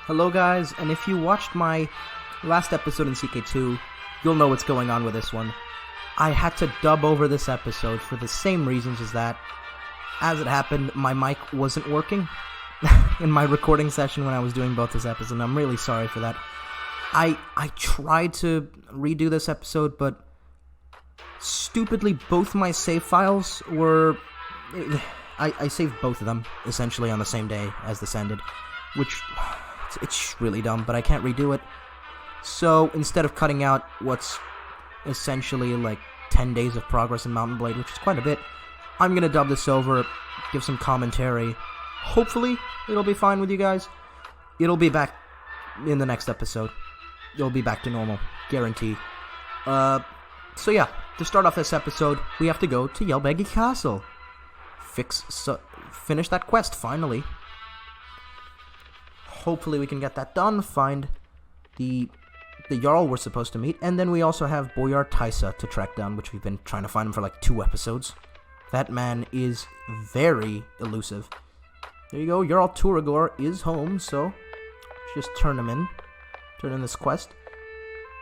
Hello guys, and if you watched my last episode in CK2, you'll know what's going on with this one. I had to dub over this episode for the same reasons as that. As it happened, my mic wasn't working in my recording session when I was doing both this episode, and I'm really sorry for that. I tried to redo this episode, but stupidly both my save files were... I saved both of them, essentially, on the same day as this ended, which... It's really dumb, but I can't redo it. So, instead of cutting out what's essentially like 10 days of progress in Mount and Blade, which is quite a bit, I'm going to dub this over, give some commentary. Hopefully, it'll be fine with you guys. It'll be back in the next episode. It'll be back to normal. Guarantee. So yeah, to start off this episode, we have to go to Vaegirs Castle. Finish that quest, finally. Hopefully we can get that done, find the Jarl we're supposed to meet, and then we also have Boyar Taisa to track down, which we've been trying to find him for like 2 episodes. That man is very elusive. There you go, Jarl Turagor is home, so just turn him in. Turn in this quest.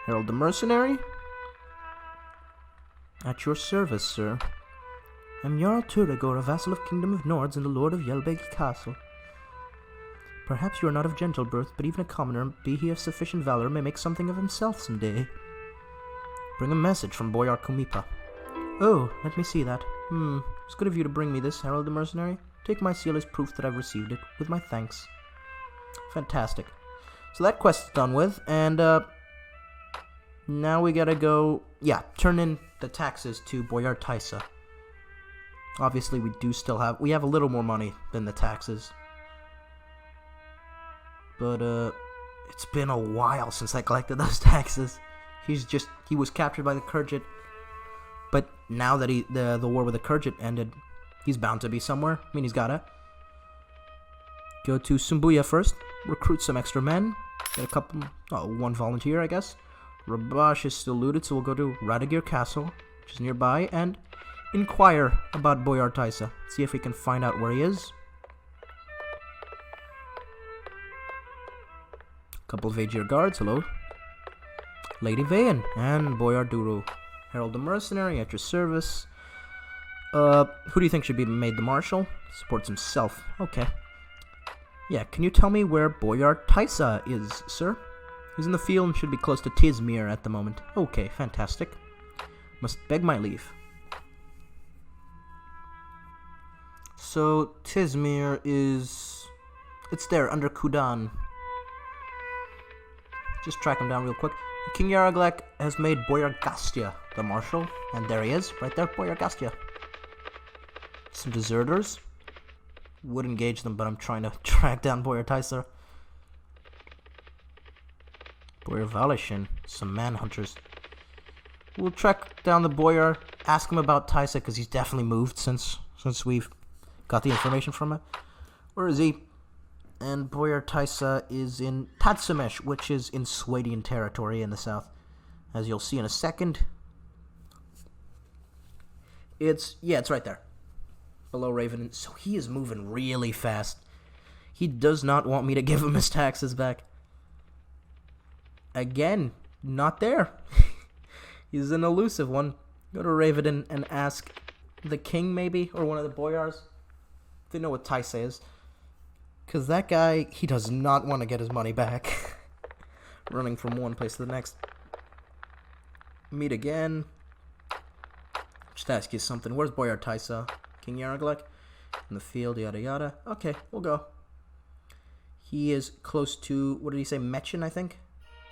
Harrold the Mercenary. At your service, sir. I'm Jarl Turagor, a vassal of Kingdom of Nords and the Lord of Vaegirs Castle. Perhaps you are not of gentle birth, but even a commoner, be he of sufficient valor, may make something of himself some day. Bring a message from Boyar Kumipa. Oh, let me see that. It's good of you to bring me this, Harrold the Mercenary. Take my seal as proof that I've received it, with my thanks. Fantastic. So that quest is done with, and, now we gotta go, turn in the taxes to Boyar Taisa. Obviously, we have a little more money than the taxes. But, it's been a while since I collected those taxes. He was captured by the Kurjit. But now that the war with the Kurjit ended, he's bound to be somewhere. I mean, he's gotta. Go to Sumbuya first, recruit some extra men, get one volunteer, I guess. Rabash is still looted, so we'll go to Vaegirs Castle, which is nearby, and inquire about Boyar Taisa. See if we can find out where he is. Couple of Vaegirs guards, hello. Lady Vayan and Boyar Duru. Harrold the Mercenary at your service. Who do you think should be made the marshal? Supports himself. Okay. Yeah, can you tell me where Boyar Taisa is, sir? He's in the field and should be close to Tizmir at the moment. Okay, fantastic. Must beg my leave. So, Tizmir is... It's there, under Kudan. Just track him down real quick. King Yaraglek has made Boyar Gastia the marshal, and there he is, right there, Boyar Gastia. Some deserters. Would engage them, but I'm trying to track down Boyar Taisa. Boyar Valishin, some manhunters. We'll track down the Boyar, ask him about Taisa, because he's definitely moved since we've got the information from him. Where is he? And Boyar Taisa is in Tatsumesh, which is in Swadian territory in the south. As you'll see in a second. It's right there. Below Raven. So he is moving really fast. He does not want me to give him his taxes back. Again, not there. He's an elusive one. Go to Raven and ask the king, maybe, or one of the boyars. They know what Taisa is. Because that guy, he does not want to get his money back. Running from one place to the next. Meet again. Just ask you something. Where's Boyar Taisa? King Yaraglek? In the field, yada yada. Okay, we'll go. He is close to, what did he say, Mechin, I think?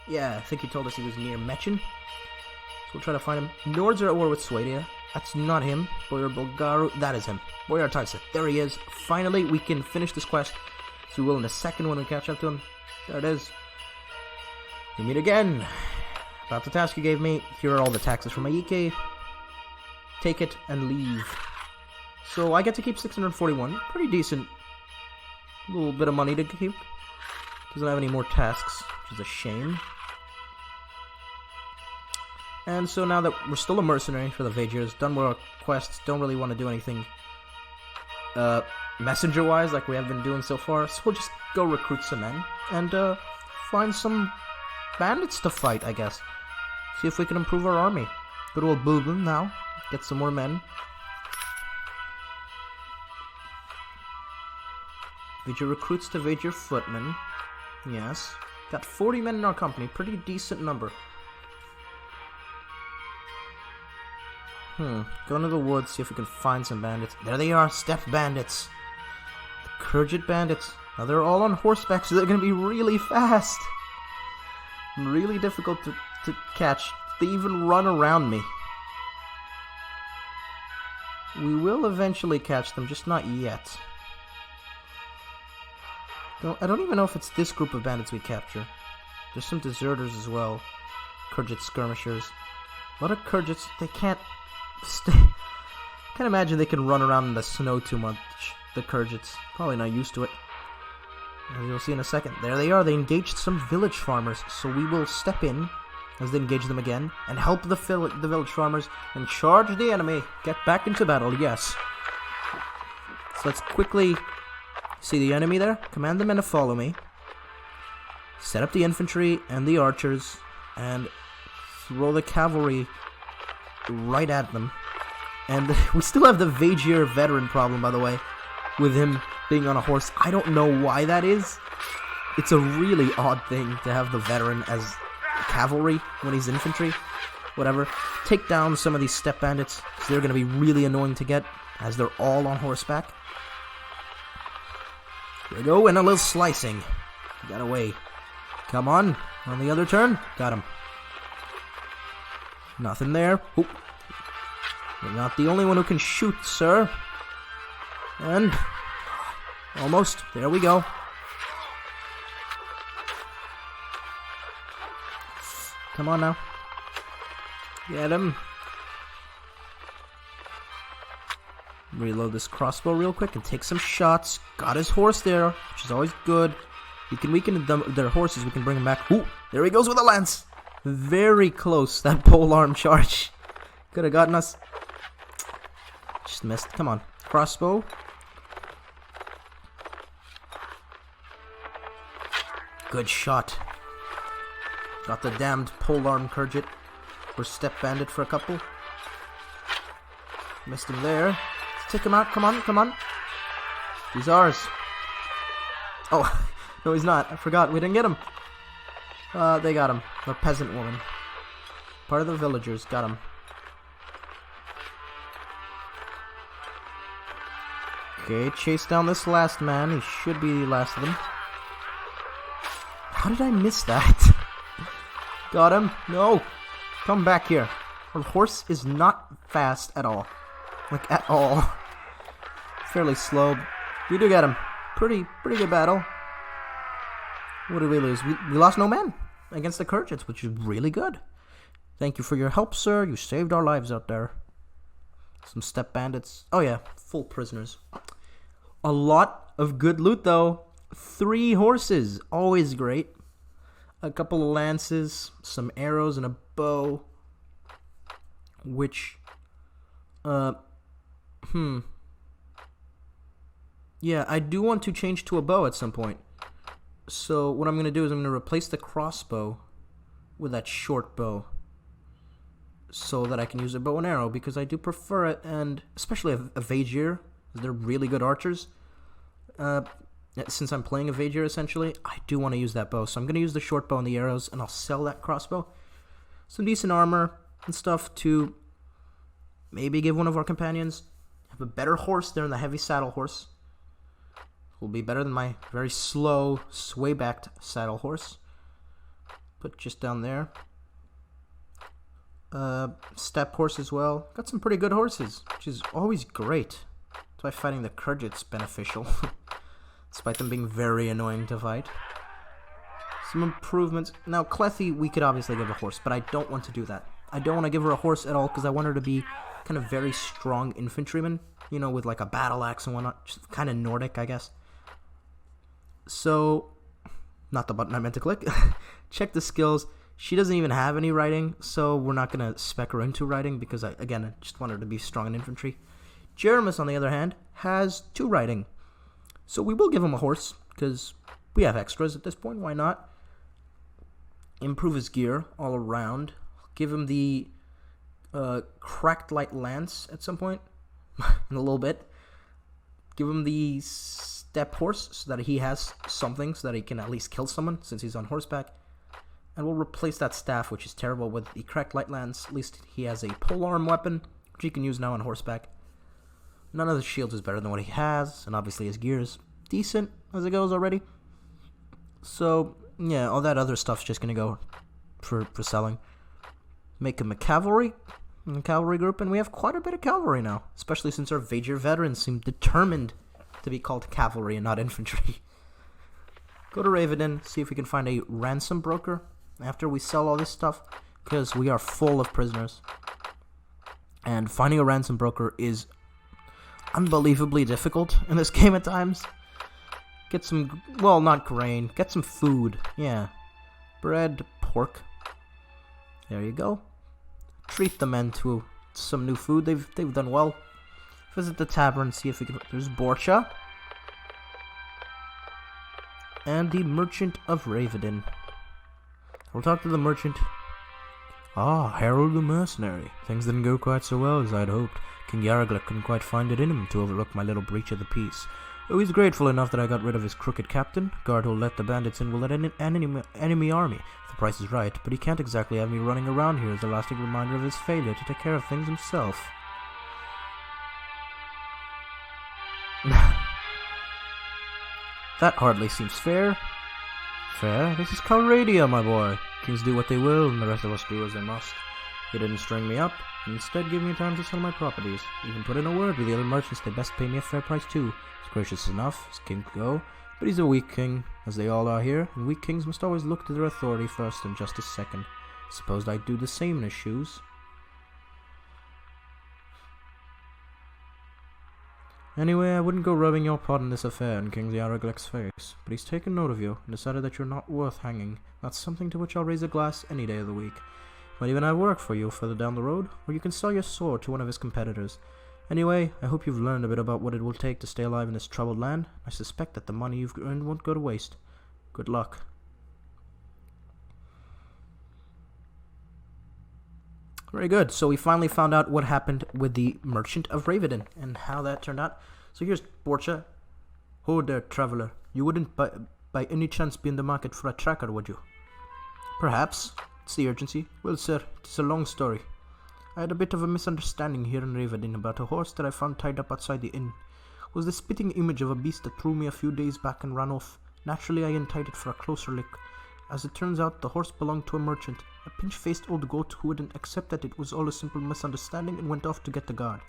Yeah, I think he told us he was near Mechin. So we'll try to find him. Nords are at war with Swadia. That's not him. Boyar Bulgaru, that is him. Boyar Taisa. There he is. Finally, we can finish this quest. So we will in a second when we catch up to him. There it is. We meet again. About the task you gave me. Here are all the taxes from Aike. Take it and leave. So I get to keep 641. Pretty decent. A little bit of money to keep. Doesn't have any more tasks, which is a shame. And so now that we're still a mercenary for the Vaegirs, done with our quests, don't really want to do anything messenger-wise, like we have been doing so far. So we'll just go recruit some men and find some bandits to fight, I guess. See if we can improve our army. Go to Bulbul now. Get some more men. Vaegir recruits to Vaegir footmen. Yes. Got 40 men in our company. Pretty decent number. Go into the woods, see if we can find some bandits. There they are, steppe bandits. The Khergit bandits. Now they're all on horseback, so they're going to be really fast. Really difficult to catch. They even run around me. We will eventually catch them, just not yet. I don't even know if it's this group of bandits we capture. There's some deserters as well. Khergit skirmishers. A lot of Khergits, they can't stay. Can't imagine they can run around in the snow too much. The Khergits. Probably not used to it. As you'll see in a second. There they are. They engaged some village farmers. So we will step in as they engage them again and help the village farmers and charge the enemy. Get back into battle, yes. So let's quickly see the enemy there. Command the men to follow me. Set up the infantry and the archers and throw the cavalry right at them. And we still have the Vaegir veteran problem, by the way, with him being on a horse. I don't know why that is. It's a really odd thing to have the veteran as cavalry when he's infantry. Whatever. Take down some of these steppe bandits, because they're going to be really annoying to get, as they're all on horseback. Here we go, and a little slicing. Got away. Come on the other turn. Got him. Nothing there. Oop. You're not the only one who can shoot, sir. And almost. There we go. Come on now. Get him. Reload this crossbow real quick and take some shots. Got his horse there, which is always good. We can weaken their horses. We can bring them back. Ooh, there he goes with a lance. Very close, that polearm charge. Could have gotten us. Just missed. Come on. Crossbow. Good shot. Got the damned polearm Khergit. Or steppe bandit for a couple. Missed him there. Let's take him out. Come on. He's ours. Oh, no he's not. I forgot. We didn't get him. They got him. A peasant woman. Part of the villagers. Got him. Okay, chase down this last man. He should be the last of them. How did I miss that? Got him. No. Come back here. Our horse is not fast at all. Like, at all. Fairly slow. We do get him. Pretty good battle. What did we lose? We lost no men against the Khergits, which is really good. Thank you for your help, sir. You saved our lives out there. Some steppe bandits. Oh yeah, full prisoners. A lot of good loot though. 3 horses, always great. A couple of lances, some arrows, and a bow. Which, yeah, I do want to change to a bow at some point. So what I'm going to do is I'm going to replace the crossbow with that short bow, so that I can use a bow and arrow, because I do prefer it, and especially a Vaegir, they're really good archers. Since I'm playing a Vaegir essentially, I do want to use that bow, so I'm going to use the short bow and the arrows, and I'll sell that crossbow. Some decent armor and stuff to maybe give one of our companions. Have a better horse there than the heavy saddle horse. Will be better than my very slow, sway-backed saddle horse. Put just down there. Steppe horse as well. Got some pretty good horses, which is always great. That's why fighting the Khergit's beneficial. Despite them being very annoying to fight. Some improvements. Now, Clethy, we could obviously give a horse, but I don't want to do that. I don't want to give her a horse at all, because I want her to be kind of very strong infantryman. You know, with like a battle axe and whatnot. Just kind of Nordic, I guess. So, not the button I meant to click. Check the skills. She doesn't even have any riding, so we're not going to spec her into riding, because, I just want her to be strong in infantry. Jeremus, on the other hand, has 2 riding. So we will give him a horse, because we have extras at this point. Why not? Improve his gear all around. Give him the cracked light lance at some point in a little bit. Give him the step horse so that he has something, so that he can at least kill someone since he's on horseback. And we'll replace that staff, which is terrible, with the cracked light lance. At least he has a polearm weapon, which he can use now on horseback. None of the shields is better than what he has, and obviously his gear is decent as it goes already. So, yeah, all that other stuff's just going to go for selling. Make him a cavalry group, and we have quite a bit of cavalry now, especially since our Vaegir veterans seem determined to be called cavalry and not infantry. Go to Ravenin, see if we can find a ransom broker after we sell all this stuff, because we are full of prisoners. And finding a ransom broker is unbelievably difficult in this game at times. Get some, well, not grain, get some food, yeah. Bread, pork. There you go. Treat the men to some new food. They've done well. Visit the tavern, see if we can. There's Borcha. And the Merchant of Ravenin. We'll talk to the merchant. Ah, Harrold the Mercenary. Things didn't go quite so well as I'd hoped. King Yarglik couldn't quite find it in him to overlook my little breach of the peace. Oh, he's grateful enough that I got rid of his crooked captain. Guard who'll let the bandits in will let an enemy army, if the price is right, but he can't exactly have me running around here as a lasting reminder of his failure to take care of things himself. That hardly seems fair. Fair? This is Calradia, my boy. Kings do what they will, and the rest of us do as they must. He didn't string me up, and instead gave me time to sell my properties. Even put in a word with the other merchants they best pay me a fair price too. He's gracious enough, as king could go, but he's a weak king, as they all are here, and weak kings must always look to their authority first and justice second. Supposed I'd do the same in his shoes. Anyway, I wouldn't go rubbing your pot in this affair in King Yarglik's face, but he's taken note of you and decided that you're not worth hanging. That's something to which I'll raise a glass any day of the week. Might even have work for you further down the road, or you can sell your sword to one of his competitors. Anyway, I hope you've learned a bit about what it will take to stay alive in this troubled land. I suspect that the money you've earned won't go to waste. Good luck. Very good. So we finally found out what happened with the Merchant of Ravenin and how that turned out. So here's Borcha. Oh there, traveler. You wouldn't by any chance be in the market for a tracker, would you? Perhaps. It's the urgency. Well, sir, it's a long story. I had a bit of a misunderstanding here in Ravenin about a horse that I found tied up outside the inn. It was the spitting image of a beast that threw me a few days back and ran off. Naturally, I untied it for a closer look. As it turns out, the horse belonged to a merchant, a pinch-faced old goat who wouldn't accept that it was all a simple misunderstanding and went off to get the guard.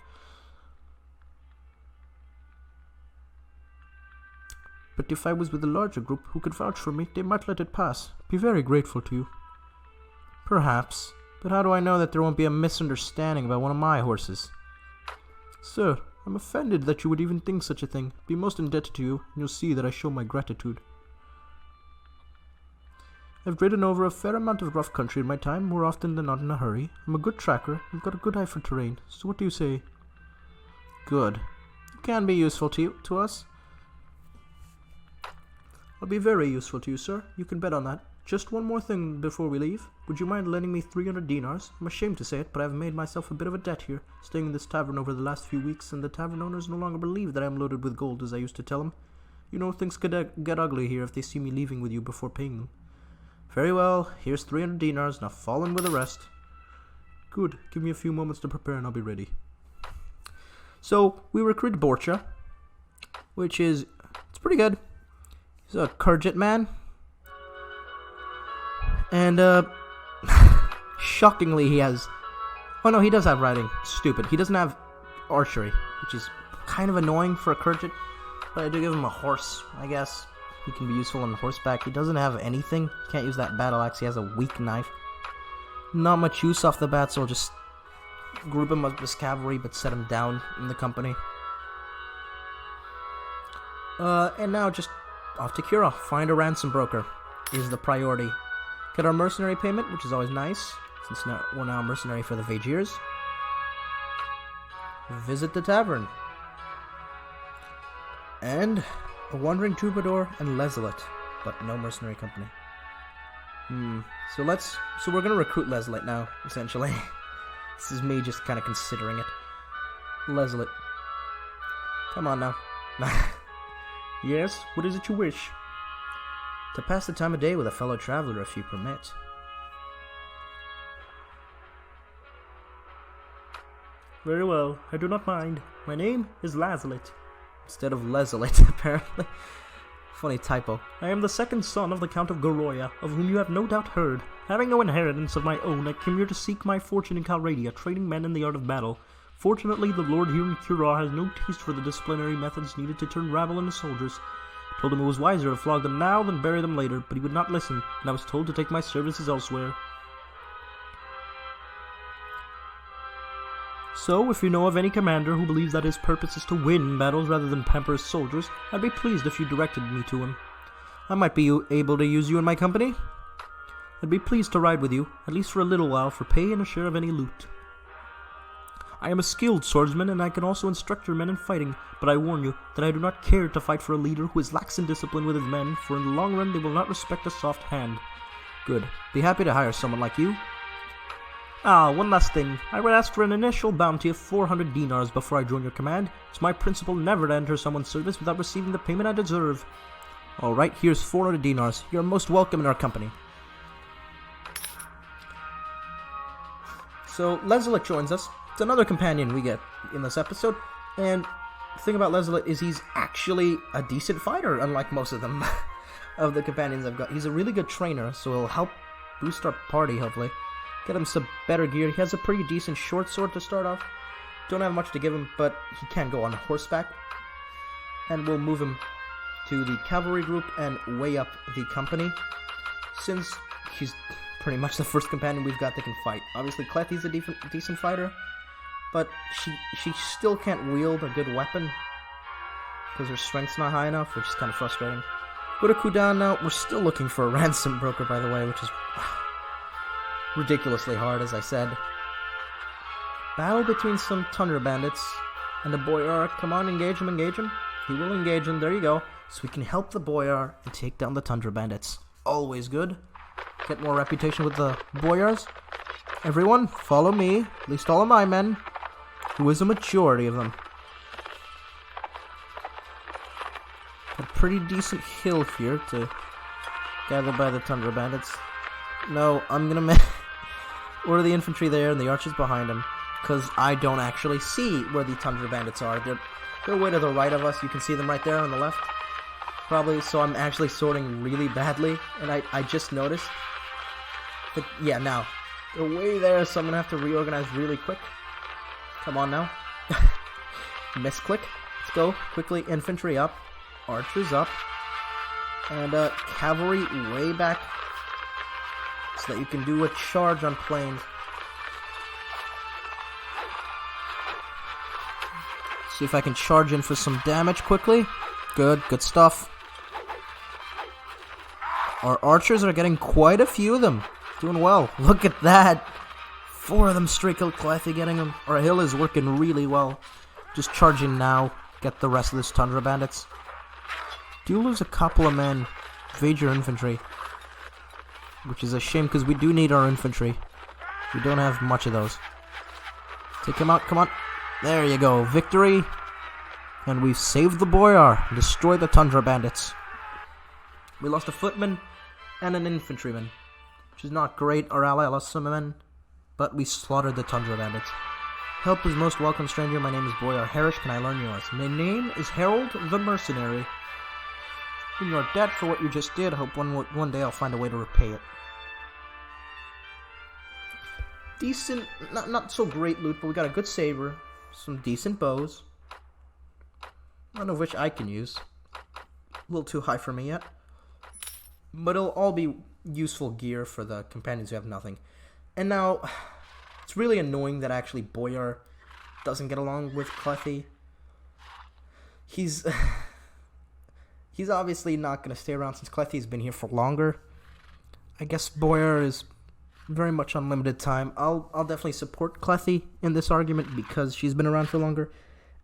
But if I was with a larger group who could vouch for me, they might let it pass. Be very grateful to you. Perhaps, but how do I know that there won't be a misunderstanding about one of my horses? Sir, I'm offended that you would even think such a thing. Be most indebted to you, and you'll see that I show my gratitude. I've ridden over a fair amount of rough country in my time, more often than not in a hurry. I'm a good tracker, I've got a good eye for terrain, so what do you say? Good. You can be useful to us. I'll be very useful to you, sir. You can bet on that. Just one more thing before we leave. Would you mind lending me 300 dinars? I'm ashamed to say it, but I've made myself a bit of a debt here, staying in this tavern over the last few weeks, and the tavern owners no longer believe that I'm loaded with gold as I used to tell them. You know, things could get ugly here if they see me leaving with you before paying them. Very well, here's 300 dinars, now fall in with the rest. Good, give me a few moments to prepare and I'll be ready. So, we recruit Borcha, which is, it's pretty good. He's a Khergit man. And, shockingly he has, oh no, he does have riding, stupid. He doesn't have archery, which is kind of annoying for a Khergit, but I do give him a horse, I guess. He can be useful on horseback. He doesn't have anything. Can't use that battle axe. He has a weak knife. Not much use off the bat, so I'll just group him up as cavalry, but set him down in the company. And now just off to Cura. Find a ransom broker is the priority. Get our mercenary payment, which is always nice, since we're now mercenary for the Vaegirs. Visit the tavern. And A wandering troubadour and Lezelet, but no mercenary company. So we're gonna recruit Lezelet now, essentially. This is me just kind of considering it. Lezelet. Come on now. Yes, what is it you wish? To pass the time of day with a fellow traveler, if you permit. Very well, I do not mind. My name is Lezelet. Instead of Lezelet, apparently. Funny typo. I am the second son of the Count of Goroya, of whom you have no doubt heard. Having no inheritance of my own, I came here to seek my fortune in Calradia, training men in the art of battle. Fortunately, the lord here in Currar has no taste for the disciplinary methods needed to turn rabble into soldiers. I told him it was wiser to flog them now than bury them later, but he would not listen, and I was told to take my services elsewhere. So, if you know of any commander who believes that his purpose is to win battles rather than pamper his soldiers, I'd be pleased if you directed me to him. I might be able to use you in my company. I'd be pleased to ride with you, at least for a little while, for pay and a share of any loot. I am a skilled swordsman, and I can also instruct your men in fighting, but I warn you that I do not care to fight for a leader who is lax in discipline with his men, for in the long run they will not respect a soft hand. Good. Be happy to hire someone like you. One last thing. I would ask for an initial bounty of 400 dinars before I join your command. It's my principle never to enter someone's service without receiving the payment I deserve. Alright, here's 400 dinars. You're most welcome in our company. So, Lezelet joins us. It's another companion we get in this episode. And the thing about Lezelet is he's actually a decent fighter, unlike most of them of the companions I've got. He's a really good trainer, so he'll help boost our party, hopefully. Get him some better gear. He has a pretty decent short sword to start off. Don't have much to give him, but he can go on horseback. And we'll move him to the cavalry group and weigh up the company, since he's pretty much the first companion we've got that can fight. Obviously, Clethy's a decent fighter, but she still can't wield a good weapon because her strength's not high enough, which is kind of frustrating. Go to Kudan now. We're still looking for a ransom broker, by the way, which is ridiculously hard, as I said. Battle between some tundra bandits and the boyar. Come on, engage him, engage him. He will engage him. There you go. So we can help the boyar and take down the tundra bandits. Always good. Get more reputation with the boyars. Everyone, follow me. At least all of my men. Who is a majority of them. A pretty decent hill here to gather by the tundra bandits. No, I'm gonna order the infantry there and the archers behind them, because I don't actually see where the tundra bandits are. They're way to the right of us. You can see them right there on the left. Probably, so I'm actually sorting really badly, and I just noticed. But yeah, now. They're way there, so I'm gonna have to reorganize really quick. Come on now. Misclick. Let's go. Quickly, infantry up. Archers up. And cavalry way back, so that you can do a charge on planes. See if I can charge in for some damage quickly. Good stuff. Our archers are getting quite a few of them. Doing well. Look at that. 4 of them straight killed Clethy, getting them. Our hill is working really well. Just charge in now. Get the rest of this tundra bandits. Do lose a couple of men. Vaegirs infantry. Which is a shame, because we do need our infantry. We don't have much of those. Take him out, come on. There you go, victory. And we've saved the boyar and destroyed the tundra bandits. We lost a footman and an infantryman, which is not great. Our ally lost some men, but we slaughtered the tundra bandits. Help is most welcome, stranger. My name is Boyar Harris. Can I learn yours? My name is Harrold the Mercenary. In your debt for what you just did, I hope one day I'll find a way to repay it. Decent, not so great loot, but we got a good saber, some decent bows, none of which I can use. A little too high for me yet. But it'll all be useful gear for the companions who have nothing. And now, it's really annoying that actually Boyar doesn't get along with Clethy. He's obviously not going to stay around since Clethy's been here for longer. I guess Boyar is very much on limited time. I'll definitely support Clethy in this argument because she's been around for longer.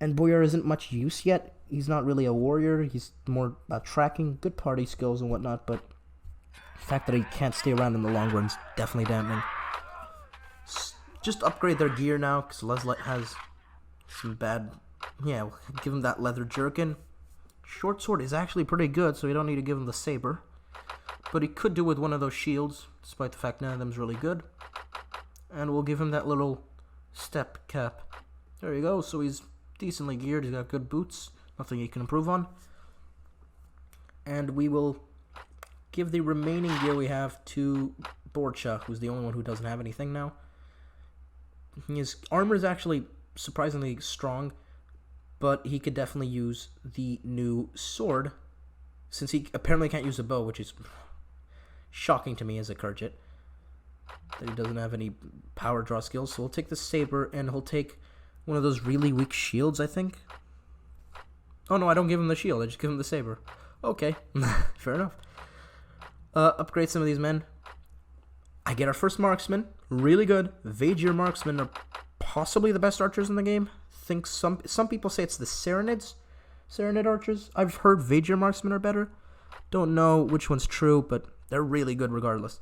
And Boyar isn't much use yet. He's not really a warrior. He's more about tracking, good party skills and whatnot, but the fact that he can't stay around in the long run is definitely damning. Just upgrade their gear now, because Leslie has some bad... Yeah, we'll give him that leather jerkin. Short sword is actually pretty good, so we don't need to give him the saber. But he could do with one of those shields, despite the fact none of them's really good. And we'll give him that little step cap. There you go, so he's decently geared, he's got good boots, nothing he can improve on. And we will give the remaining gear we have to Borcha, who's the only one who doesn't have anything now. His armor is actually surprisingly strong, but he could definitely use the new sword, since he apparently can't use a bow, which is shocking to me as a Kurjit, that he doesn't have any power draw skills. So we'll take the saber, and he'll take one of those really weak shields, I think. Oh no, I don't give him the shield, I just give him the saber. Okay, fair enough. Upgrade some of these men. I get our first marksman, really good. Vaegir marksmen are possibly the best archers in the game. Think some people say it's the Serenid archers. I've heard Vaegir marksmen are better. Don't know which one's true, but they're really good regardless.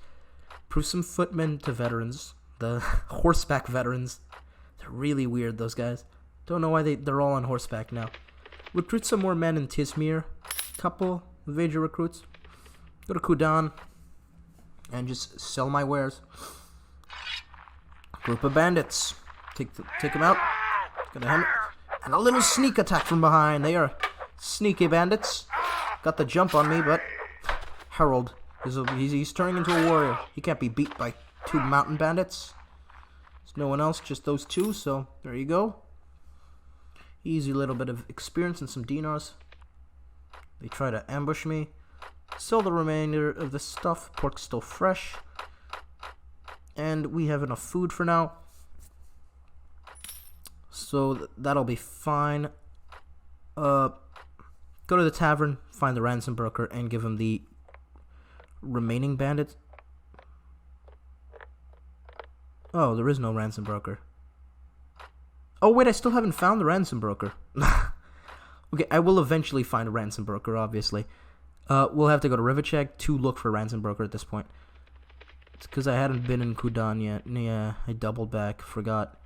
Prove some footmen to veterans, the horseback veterans. They're really weird, those guys. Don't know why they're all on horseback now. Recruit some more men in Tismir. Couple Vaegir recruits. Go to Kudan and just sell my wares. Group of bandits. Take them out. Gonna him. And a little sneak attack from behind. They are sneaky bandits. Got the jump on me, but Harrold he's turning into a warrior. He can't be beat by 2 mountain bandits. There's no one else, just those 2. So there you go. Easy little bit of experience and some dinars. They try to ambush me. Sell the remainder of the stuff. Pork's still fresh. And we have enough food for now. So that'll be fine. Go to the tavern, find the ransom broker, and give him the remaining bandits. Oh, there is no ransom broker. Oh wait, I still haven't found the ransom broker. Okay, I will eventually find a ransom broker, obviously. We'll have to go to Rivacheg to look for a ransom broker at this point. It's because I hadn't been in Kudan yet. Yeah, I doubled back, forgot.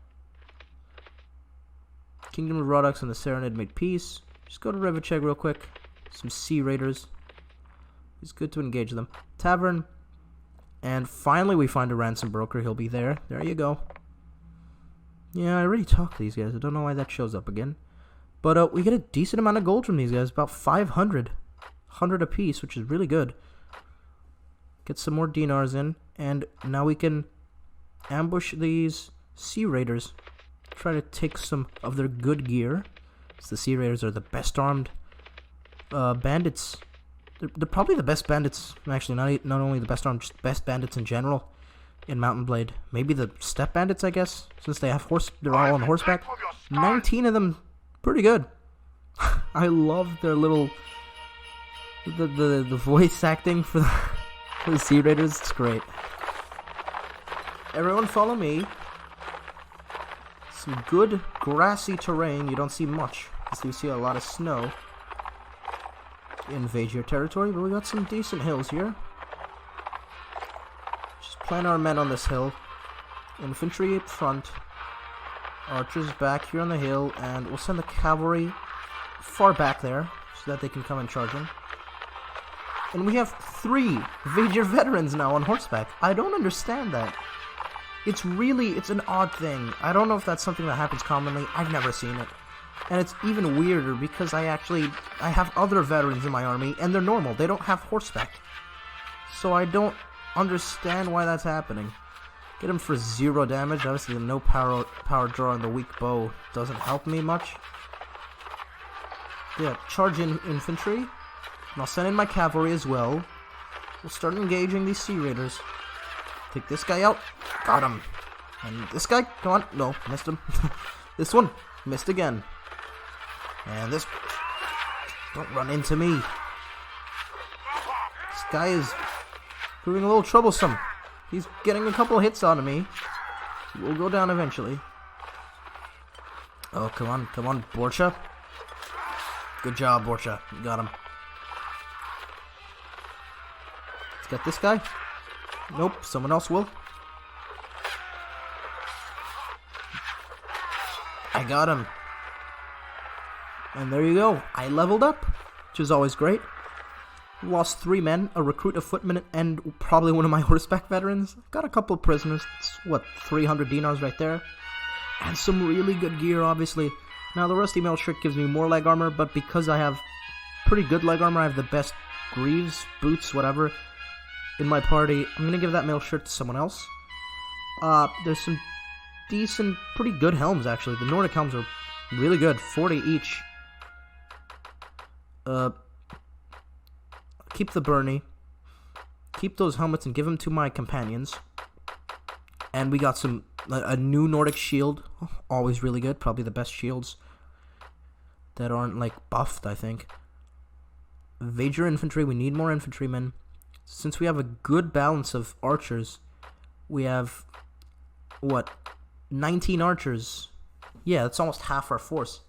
Kingdom of Rodux and the Serenid made peace. Just go to Rivacheg real quick. Some sea raiders. It's good to engage them. Tavern. And finally we find a ransom broker. He'll be there. There you go. Yeah, I already talked to these guys. I don't know why that shows up again. But we get a decent amount of gold from these guys. About 500. 100 apiece, which is really good. Get some more dinars in. And now we can ambush these sea raiders. Try to take some of their good gear. So the sea raiders are the best armed bandits. They're probably the best bandits. Actually, not only the best armed, just best bandits in general in Mount and Blade. Maybe the steppe bandits, I guess, since they have they're all on horseback. 19 of them, pretty good. I love their little the voice acting for the sea raiders. It's great. Everyone, follow me. Some good grassy terrain. You don't see much, because you see a lot of snow in Vaegir territory, but we got some decent hills here. Just plant our men on this hill. Infantry up front. Archers back here on the hill, and we'll send the cavalry far back there, so that they can come and charge in. And we have 3 Vaegir veterans now on horseback. I don't understand that. It's an odd thing. I don't know if that's something that happens commonly. I've never seen it. And it's even weirder because I have other veterans in my army, and they're normal. They don't have horseback. So I don't understand why that's happening. Get them for 0 damage. Obviously, the no power draw and the weak bow doesn't help me much. Yeah, charge in infantry. And I'll send in my cavalry as well. We'll start engaging these sea raiders. Take this guy out. Got him. And this guy, come on. No, missed him. This one, missed again. And this, don't run into me. This guy is proving a little troublesome. He's getting a couple hits out of me. He will go down eventually. Oh, come on, Borcha. Good job, Borcha. You got him. Let's get this guy. Nope, someone else will. I got him. And there you go. I leveled up, which is always great. Lost 3 men, a recruit, a footman, and probably one of my horseback veterans. Got a couple of prisoners. It's, what, 300 dinars right there? And some really good gear, obviously. Now, the rusty mail shirt gives me more leg armor, but because I have pretty good leg armor, I have the best greaves, boots, whatever, in my party. I'm going to give that mail shirt to someone else. There's some decent, pretty good helms, actually. The Nordic helms are really good, 40 each. Keep the Burney. Keep those helmets and give them to my companions. And we got a new Nordic shield. Always really good. Probably the best shields that aren't, like, buffed, I think. Vaegir infantry. We need more infantrymen. Since we have a good balance of archers, we have, what, 19 archers. Yeah, that's almost half our force.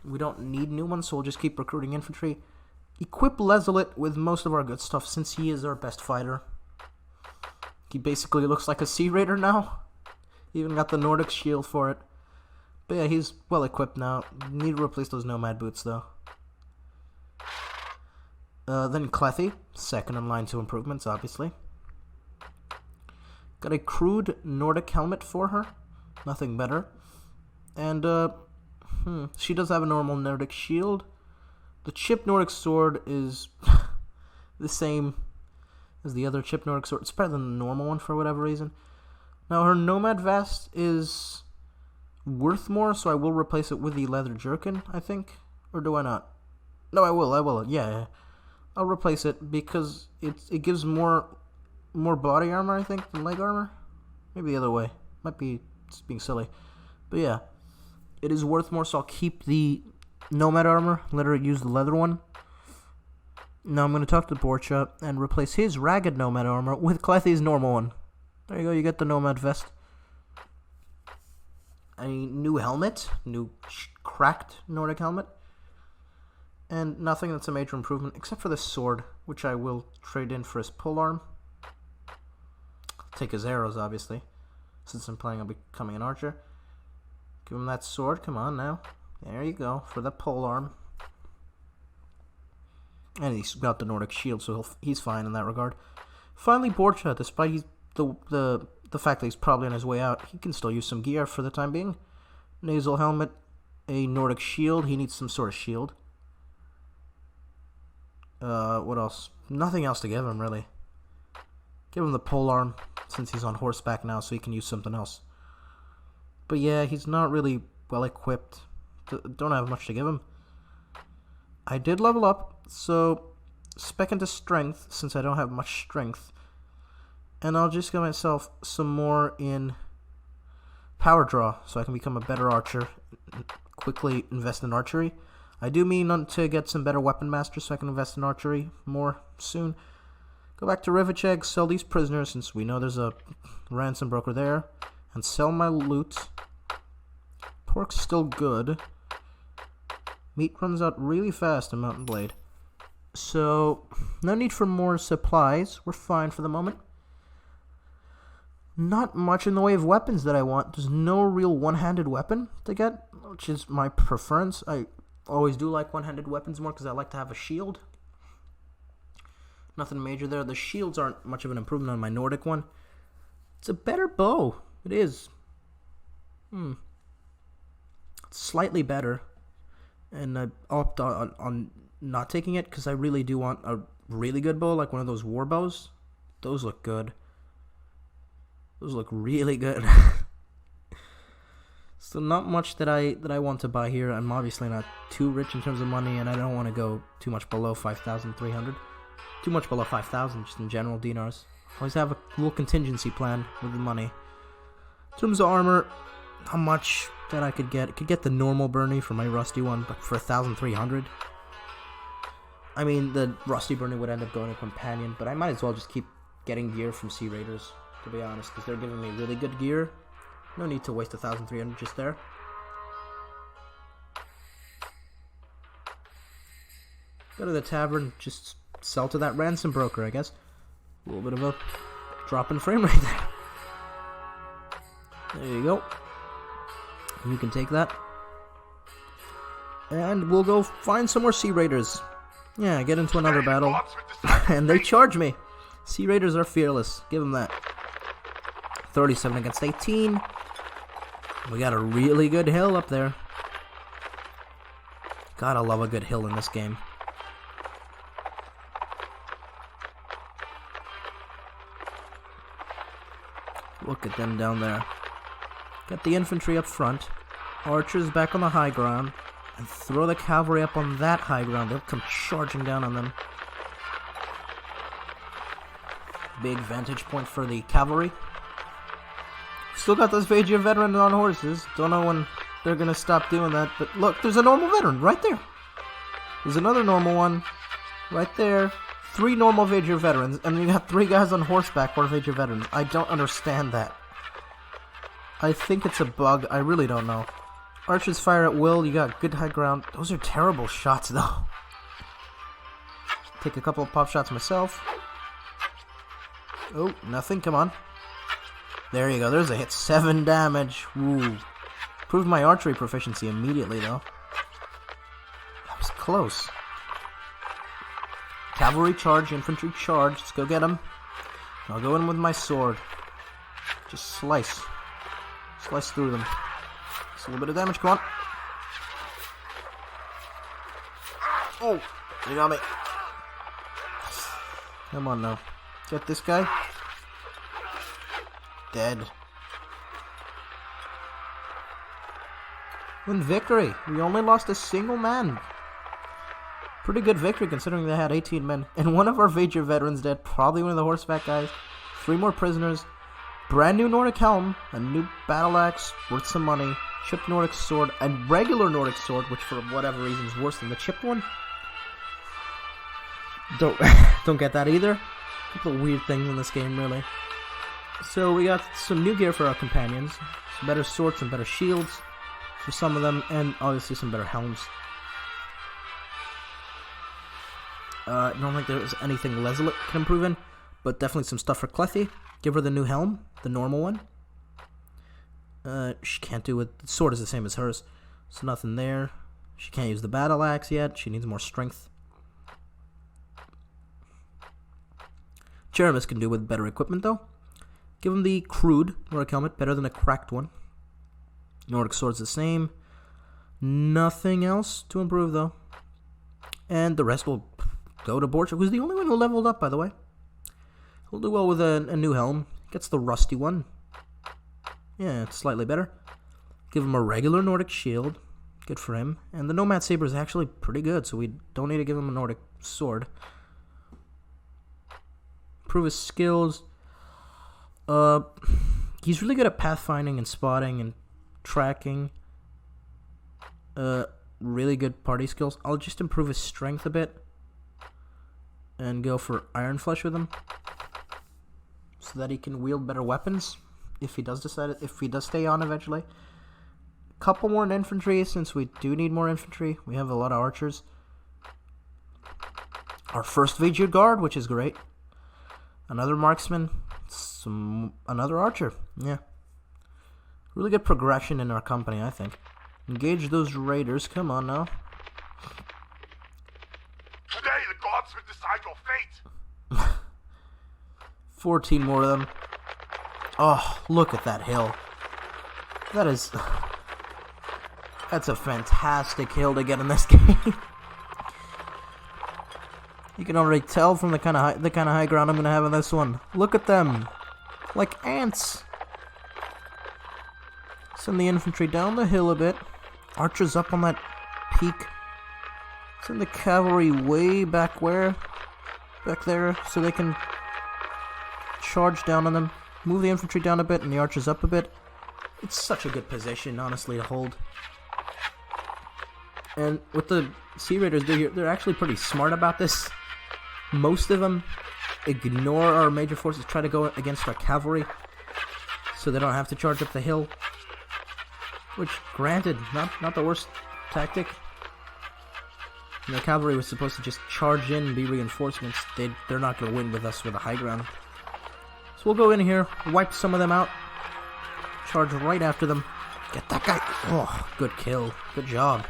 We don't need new ones, so we'll just keep recruiting infantry. Equip Lezelit with most of our good stuff, since he is our best fighter. He basically looks like a Sea Raider now. Even got the Nordic shield for it. But yeah, he's well equipped now. Need to replace those Nomad boots, though. Then Clethy, second in line to improvements, obviously. Got a crude Nordic helmet for her. Nothing better. And, she does have a normal Nordic shield. The chipped Nordic sword is the same as the other chipped Nordic sword. It's better than the normal one for whatever reason. Now, her Nomad vest is worth more, so I will replace it with the leather jerkin, I think. Or do I not? No, I will. Yeah. I'll replace it because it gives more body armor, I think, than leg armor. Maybe the other way. Might be just being silly. But yeah, it is worth more, so I'll keep the Nomad armor, let her use the leather one. Now I'm going to talk to Borcha and replace his ragged Nomad armor with Clethy's normal one. There you go, you get the Nomad vest. A new helmet, new cracked Nordic helmet. And nothing that's a major improvement, except for this sword, which I will trade in for his polearm. Take his arrows, obviously, since I'm planning on becoming an archer. Give him that sword, come on now. There you go, for the polearm. And he's got the Nordic shield, so he's fine in that regard. Finally, Borcha, despite the fact that he's probably on his way out, he can still use some gear for the time being. Nasal helmet, a Nordic shield. He needs some sort of shield. What else? Nothing else to give him, really. Give him the polearm, since he's on horseback now, so he can use something else. But yeah, he's not really well equipped. Don't have much to give him. I did level up, so spec into strength, since I don't have much strength. And I'll just give myself some more in power draw, so I can become a better archer. Quickly invest in archery. I do mean to get some better weapon masters, so I can invest in archery more soon. Go back to Rivacheg, sell these prisoners, since we know there's a ransom broker there. And sell my loot. Pork's still good. Meat runs out really fast in Mount and Blade. So, no need for more supplies. We're fine for the moment. Not much in the way of weapons that I want. There's no real one-handed weapon to get, which is my preference. I always do like one-handed weapons more because I like to have a shield. Nothing major there. The shields aren't much of an improvement on my Nordic one. It's a better bow. It is. It's slightly better. And I opt on not taking it because I really do want a really good bow, like one of those war bows. Those look good. Those look really good. So not much that I want to buy here. I'm obviously not too rich in terms of money, and I don't want to go too much below 5,300. Too much below 5,000 just in general dinars. Always have a little contingency plan with the money. In terms of armor, how much that I could get? I could get the normal Burney for my rusty one, but for 1,300. I mean, the rusty Burney would end up going to companion, but I might as well just keep getting gear from Sea Raiders, to be honest, because they're giving me really good gear. No need to waste 1,300 just there. Go to the tavern, just sell to that ransom broker, I guess. A little bit of a drop in frame rate there. There you go. You can take that. And we'll go find some more Sea Raiders. Yeah, get into another battle. And they charge me. Sea Raiders are fearless. Give them that. 37 against 18. We got a really good hill up there. Gotta love a good hill in this game. Look at them down there. Get the infantry up front. Archers back on the high ground. And throw the cavalry up on that high ground. They'll come charging down on them. Big vantage point for the cavalry. Still got those Vaegir veterans on horses. Don't know when they're gonna stop doing that. But look, there's a normal veteran right there. There's another normal one right there. 3 normal Vaegir veterans. And you got 3 guys on horseback who are Vaegir veterans. I don't understand that. I think it's a bug. I really don't know. Archers fire at will. You got good high ground. Those are terrible shots, though. Take a couple of pop shots myself. Oh, nothing. Come on. There you go. There's a hit. 7 damage. Ooh. Proved my archery proficiency immediately, though. That was close. Cavalry charge. Infantry charge. Let's go get them. I'll go in with my sword. Just slice. Slice through them. Just a little bit of damage. Come on. Oh, you got me. Come on now. Get this guy. Dead. Win victory. We only lost a single man. Pretty good victory considering they had 18 men. And one of our Vaegir veterans dead. Probably one of the horseback guys. 3 more prisoners. Brand new Nordic helm. A new battle axe. Worth some money. Chipped Nordic sword. And regular Nordic sword. Which for whatever reason is worse than the chipped one. Don't get that either. A couple of weird things in this game, really. So we got some new gear for our companions. Some better swords and better shields for some of them. And obviously some better helms. I don't think there's anything Leslie can improve in. But definitely some stuff for Clethy. Give her the new helm. The normal one. She can't do it. The sword is the same as hers. So nothing there. She can't use the battle axe yet. She needs more strength. Jeremis can do with better equipment, though. Give him the crude Nordic helmet, better than a cracked one. Nordic sword's the same. Nothing else to improve, though. And the rest will go to Borchak, who's the only one who leveled up, by the way. He'll do well with a new helm. Gets the rusty one. Yeah, it's slightly better. Give him a regular Nordic shield. Good for him. And the Nomad Saber is actually pretty good, so we don't need to give him a Nordic sword. Improve his skills. He's really good at pathfinding and spotting and tracking. Really good party skills. I'll just improve his strength a bit and go for Iron Flesh with him, so that he can wield better weapons if he does stay on eventually. Couple more in infantry, since we do need more infantry. We have a lot of archers. Our first Vaegir guard, which is great. Another marksman, another archer. Yeah. Really good progression in our company, I think. Engage those raiders. Come on now. Today the gods will decide your fate. 14 more of them. Oh, look at that hill. That's a fantastic hill to get in this game. You can already tell from the kind of high ground I'm gonna have in this one. Look at them, like ants. Send the infantry down the hill a bit. Archers up on that peak. Send the cavalry way back there, so they can charge down on them. Move the infantry down a bit and the archers up a bit. It's such a good position, honestly, to hold. And what the Sea Raiders do here, they're actually pretty smart about this. Most of them ignore our major forces, try to go against our cavalry, so they don't have to charge up the hill. Which, granted, not the worst tactic. And the cavalry was supposed to just charge in and be reinforcements. They're not going to win with us with the high ground. So we'll go in here, wipe some of them out, charge right after them. Get that guy. Oh, good kill. Good job.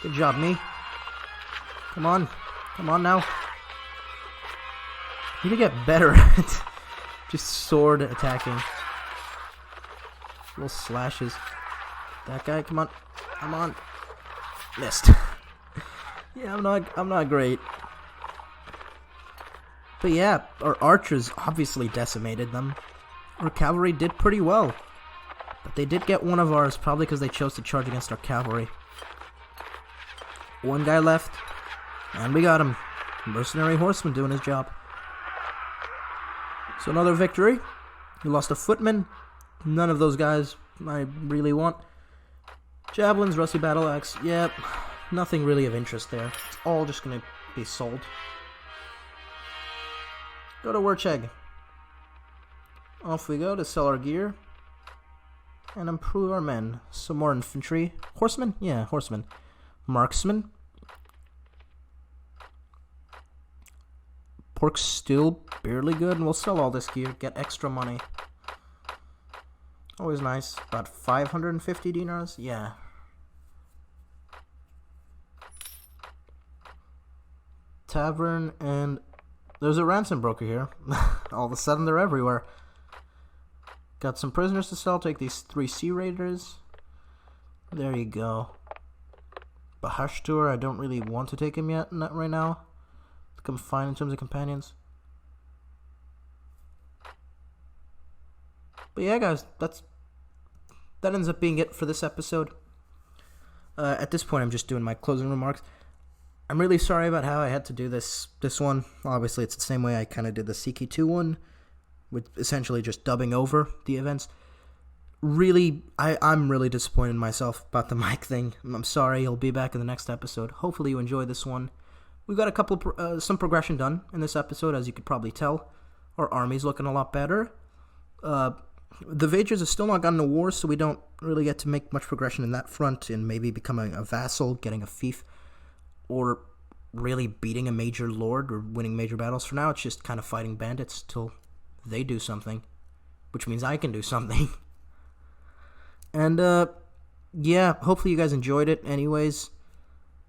Good job, me. Come on. Come on now. Need to get better at just sword attacking. Little slashes. That guy, come on. Come on. Missed. Yeah, I'm not great. But yeah, our archers obviously decimated them. Our cavalry did pretty well. But they did get one of ours, probably because they chose to charge against our cavalry. One guy left, and we got him. Mercenary horseman doing his job. So another victory. We lost a footman. None of those guys I really want. Javelins, rusty battle axe. Yep, nothing really of interest there. It's all just going to be sold. Go to Wercheg. Off we go to sell our gear. And improve our men. Some more infantry. Horsemen? Yeah, horsemen. Marksmen. Pork's still barely good, and we'll sell all this gear, get extra money. Always nice. About 550 dinars? Yeah. Tavern, and there's a ransom broker here. All of a sudden, they're everywhere. Got some prisoners to sell. Take these 3 sea raiders. There you go. Bahashtur, I don't really want to take him yet, not right now. Become fine in terms of companions. But yeah, guys, that ends up being it for this episode. At this point, I'm just doing my closing remarks. I'm really sorry about how I had to do this one. Obviously, it's the same way I kind of did the CK2 one, with essentially just dubbing over the events. Really, I'm really disappointed in myself about the mic thing. I'm sorry. I'll be back in the next episode. Hopefully you enjoy this one. We've got a couple some progression done in this episode, as you could probably tell. Our army's looking a lot better. The Vaegirs have still not gotten a war, so we don't really get to make much progression in that front, and maybe becoming a vassal, getting a fief, or really beating a major lord or winning major battles. For now, it's just kind of fighting bandits till they do something, which means I can do something. And yeah, hopefully you guys enjoyed it. Anyways,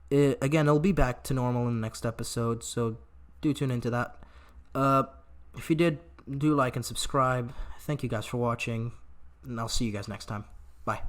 again, it'll be back to normal in the next episode, so do tune into that. If you did, do like and subscribe. Thank you guys for watching, and I'll see you guys next time. Bye.